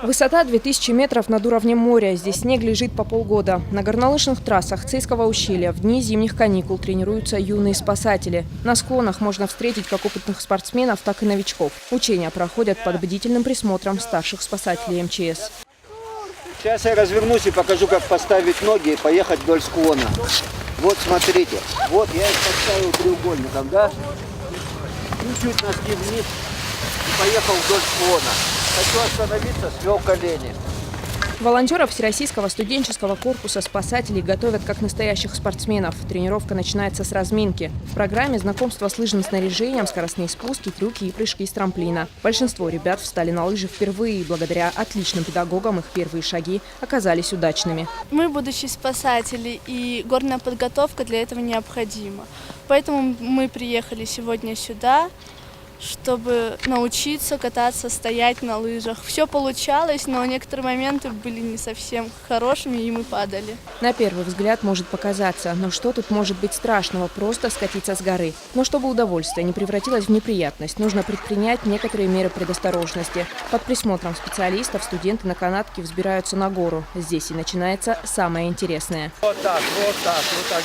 Высота 2000 метров над уровнем моря. Здесь снег лежит по полгода. На горнолыжных трассах Цейского ущелья в дни зимних каникул тренируются юные спасатели. На склонах можно встретить как опытных спортсменов, так и новичков. Учения проходят под бдительным присмотром старших спасателей МЧС. Сейчас я развернусь и покажу, как поставить ноги и поехать вдоль склона. Вот смотрите, вот я их поставил треугольником, да? Чуть-чуть носки вниз и поехал вдоль склона. Хочу остановиться, свел колени. Волонтеров Всероссийского студенческого корпуса спасателей готовят как настоящих спортсменов. Тренировка начинается с разминки. В программе знакомство с лыжным снаряжением, скоростные спуски, трюки и прыжки с трамплина. Большинство ребят встали на лыжи впервые, и благодаря отличным педагогам их первые шаги оказались удачными. Мы, будущие спасатели, и горная подготовка для этого необходима. Поэтому мы приехали сегодня сюда, чтобы научиться кататься, стоять на лыжах. Все получалось, но некоторые моменты были не совсем хорошими, и мы падали. На первый взгляд может показаться, но что тут может быть страшного, просто скатиться с горы. Но чтобы удовольствие не превратилось в неприятность, нужно предпринять некоторые меры предосторожности. Под присмотром специалистов студенты на канатке взбираются на гору. Здесь и начинается самое интересное. Вот так, вот так, вот так.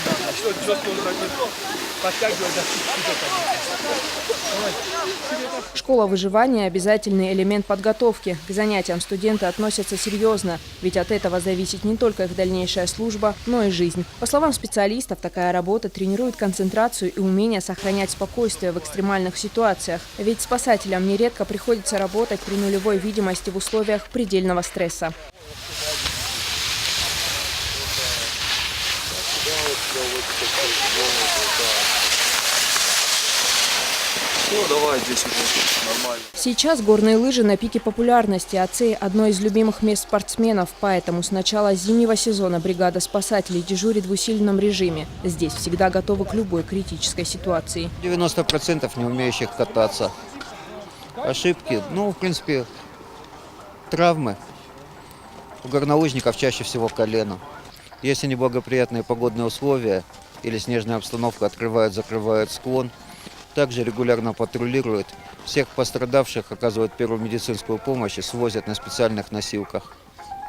Школа выживания – обязательный элемент подготовки. К занятиям студенты относятся серьезно, ведь от этого зависит не только их дальнейшая служба, но и жизнь. По словам специалистов, такая работа тренирует концентрацию и умение сохранять спокойствие в экстремальных ситуациях. Ведь спасателям нередко приходится работать при нулевой видимости в условиях предельного стресса. Давай здесь уже нормально. Сейчас горные лыжи на пике популярности, а Цей – одно из любимых мест спортсменов. Поэтому с начала зимнего сезона бригада спасателей дежурит в усиленном режиме. Здесь всегда готовы к любой критической ситуации. 90% не умеющих кататься. Ошибки, в принципе, травмы. У горнолыжников чаще всего колено. Если неблагоприятные погодные условия или снежная обстановка открывают-закрывают склон, также регулярно патрулируют. Всех пострадавших оказывают первую медицинскую помощь и свозят на специальных носилках.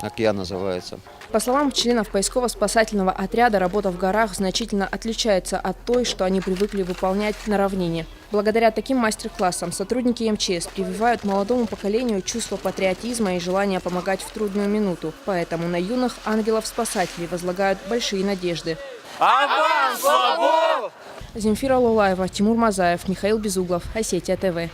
Океа называется. По словам членов поисково-спасательного отряда, работа в горах значительно отличается от той, что они привыкли выполнять на равнине. Благодаря таким мастер-классам сотрудники МЧС прививают молодому поколению чувство патриотизма и желание помогать в трудную минуту. Поэтому на юных ангелов-спасателей возлагают большие надежды. А вам слабо! Земфира Лулаева, Тимур Мазаев, Михаил Безуглов, Осетия ТВ.